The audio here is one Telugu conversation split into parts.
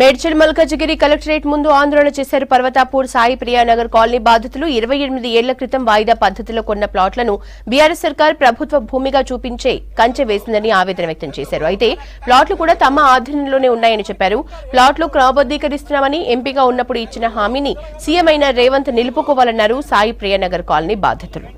మేడ్చల్ మల్కాజిగిరి కలెక్టరేట్ ముందు ఆందోళన చేశారు. పర్వతాపూర్ సాయి ప్రియానగర్ కాలనీ బాధితులు 28 ఏళ్ల క్రితం వాయిదా పద్ధతిలో కొన్న ప్లాట్లను బీఆర్ఎస్ సర్కార్ ప్రభుత్వ భూమిగా చూపించే కంచె వేసిందని ఆవేదన వ్యక్తం చేశారు. అయితే ప్లాట్లు కూడా తమ ఆధీనంలోనే ఉన్నాయని చెప్పారు. ప్లాట్లు క్రమబద్దీకరిస్తున్నామని ఎంపీగా ఉన్నప్పుడు ఇచ్చిన హామీని సీఎం అయిన రేవంత్ నిలుపుకోవాలన్నారు సాయి ప్రియానగర్ కాలనీ బాధితులు.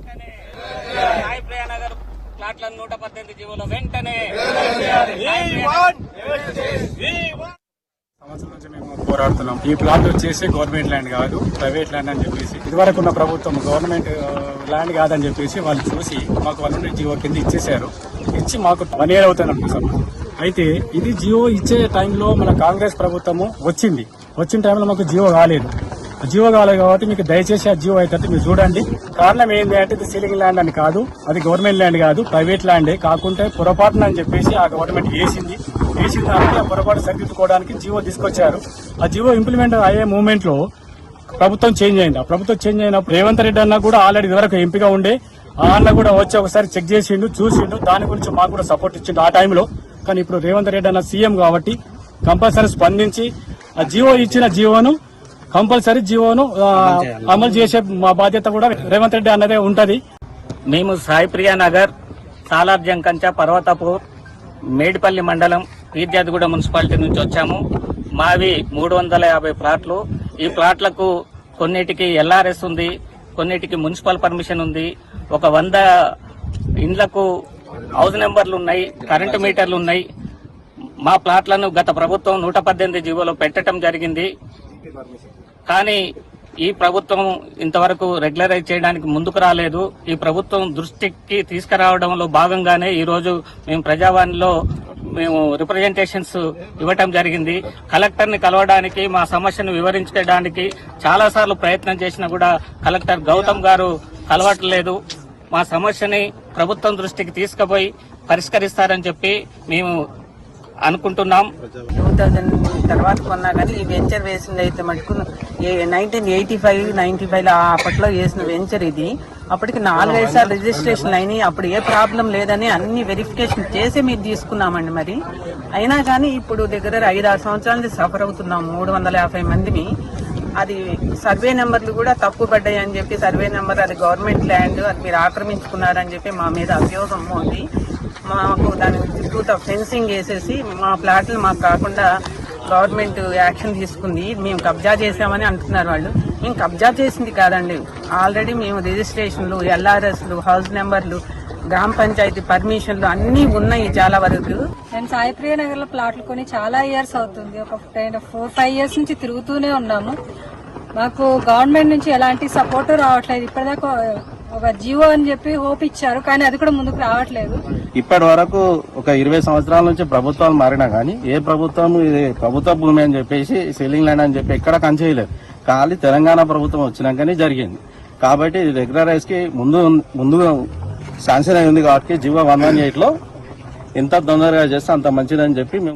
సంవత్సరం నుంచి మేము పోరాడుతున్నాం. ఈ ప్లాట్ వచ్చేసి గవర్నమెంట్ ల్యాండ్ కాదు, ప్రైవేట్ ల్యాండ్ అని చెప్పేసి ఇదివరకు ఉన్న ప్రభుత్వం గవర్నమెంట్ ల్యాండ్ కాదని చెప్పేసి వాళ్ళు చూసి మాకు 100 జీవో కింద ఇచ్చేసారు. ఇచ్చి మాకు 1 year అవుతుంది అనుకుంటున్నాం. అయితే ఇది జియో ఇచ్చే టైంలో మన కాంగ్రెస్ ప్రభుత్వము వచ్చిన టైంలో మాకు జియో కాలేదు కాబట్టి మీకు దయచేసి ఆ జియో అయితే మీరు చూడండి. కారణం ఏంటి అంటే ఇది సీలింగ్ ల్యాండ్ అని కాదు, అది గవర్నమెంట్ ల్యాండ్ కాదు, ప్రైవేట్ ల్యాండే. కాకుంటే పొరపాటున అని చెప్పేసి ఆ గవర్నమెంట్ వేసిన దానికి ఆ పొరపాటు సరిదిద్దుకోవడానికి జియో తీసుకొచ్చారు. ఆ జియో ఇంప్లిమెంట్ అయ్యే మూమెంట్ లో ప్రభుత్వం చేంజ్ అయింది. ఆ ప్రభుత్వం చేంజ్ అయినప్పుడు రేవంత్ రెడ్డి అన్న కూడా ఆల్రెడీ ఇదివరకు ఎంపీగా ఉండే ఆ అన్న కూడా వచ్చి ఒకసారి చెక్ చేసిండు, చూసిండు. దాని గురించి మాకు కూడా సపోర్ట్ ఇచ్చిండు ఆ టైంలో. కానీ ఇప్పుడు రేవంత్ రెడ్డి అన్న సీఎం కాబట్టి కంపల్సరీ స్పందించి ఆ జియో ఇచ్చిన జియోను కంపల్సరీ జియోను అమలు చేసే మా బాధ్యత కూడా రేవంత్ రెడ్డి అన్నదే ఉంటది. మేము సాయి ప్రియానగర్, సాలార్ జంకంచ, పర్వతపూర్, మేడిపల్లి మండలం, పీర్జాదిగూడ మున్సిపాలిటీ నుంచి వచ్చాము. మావి 350 ప్లాట్లు. ఈ ప్లాట్లకు కొన్నిటికి ఎల్ఆర్ఎస్ ఉంది, కొన్నిటికి మున్సిపల్ పర్మిషన్ ఉంది. ఒక 100 ఇండ్లకు హౌస్ నెంబర్లు ఉన్నాయి, కరెంటు మీటర్లు ఉన్నాయి. మా ప్లాట్లను గత ప్రభుత్వం 118 జీవోలో పెట్టడం జరిగింది. కానీ ఈ ప్రభుత్వం ఇంతవరకు రెగ్యులరైజ్ చేయడానికి ముందుకు రాలేదు. ఈ ప్రభుత్వం దృష్టికి తీసుకురావడంలో భాగంగానే ఈ రోజు మేము ప్రజావాణిలో రిప్రజెంటేషన్స్ ఇవ్వటం జరిగింది. కలెక్టర్ ని కలవడానికి, మా సమస్యను వివరించడానికి చాలా సార్లు ప్రయత్నం చేసినా కూడా కలెక్టర్ గౌతమ్ గారు కలవట్లేదు. మా సమస్యని ప్రభుత్వం దృష్టికి తీసుకుపోయి పరిష్కరిస్తారని చెప్పి మేము అనుకుంటున్నాం. 2000 తర్వాత కొన్నా కానీ ఈ వెంచర్ వేసింది అయితే మటుకు 1985-95 అప్పట్లో వేసిన వెంచర్ ఇది. అప్పటికి 4-5 సార్లు రిజిస్ట్రేషన్ అయినాయి. అప్పుడు ఏ ప్రాబ్లం లేదని అన్ని వెరిఫికేషన్ చేసి మీరు తీసుకున్నామండి. మరి అయినా కానీ ఇప్పుడు దగ్గర 5-6 సంవత్సరాల నుంచి సఫర్ అవుతున్నాం. 350 మందిని. అది సర్వే నెంబర్లు కూడా తప్పు పడ్డాయి అని చెప్పి, సర్వే నెంబర్ అది గవర్నమెంట్ ల్యాండ్, అది మీరు ఆక్రమించుకున్నారని చెప్పి మా మీద అభియోగం ఉంది. మాకు దాని చుట్టూ ఫెన్సింగ్ వేసేసి మా ప్లాట్లు మాకు కాకుండా గవర్నమెంట్ యాక్షన్ తీసుకుంది. మేము కబ్జా చేసామని అంటున్నారు వాళ్ళు. మేము కబ్జా చేసింది కాదండి. ఆల్రెడీ మేము రిజిస్ట్రేషన్లు, ఎల్ఆర్ఎస్లు, హౌస్ నెంబర్లు, గ్రామ పంచాయతీ పర్మిషన్లు అన్ని ఉన్నాయి చాలా వరకు. నేను సాయి ప్రియానగర్ లో ప్లాట్లు కొని చాలా ఇయర్స్ అవుతుంది. ఒక 4-5 years నుంచి తిరుగుతూనే ఉన్నాము. మాకు గవర్నమెంట్ నుంచి ఎలాంటి సపోర్ట్ రావట్లేదు. ఇప్పటిదాకా ఒక జియో అని చెప్పి హోప్ ఇచ్చారు, కానీ అది కూడా ముందుకు రావట్లేదు. ఇప్పటి వరకు ఒక 20 సంవత్సరాల నుంచి ప్రభుత్వాలు మారినా కానీ ఏ ప్రభుత్వం ఇది ప్రభుత్వ భూమి అని చెప్పేసి సీలింగ్ ల్యాండ్ అని చెప్పి ఎక్కడ కంచేయలేదు. ఖాళీ తెలంగాణ ప్రభుత్వం వచ్చినాకనే జరిగింది. కాబట్టి రెగ్యులరైజ్ కి ముందు శాంక్షన్ అయి ఉంది కాబట్టి జియో 118లో ఎంత తొందరగా చేస్తే అంత మంచిదని చెప్పి మేము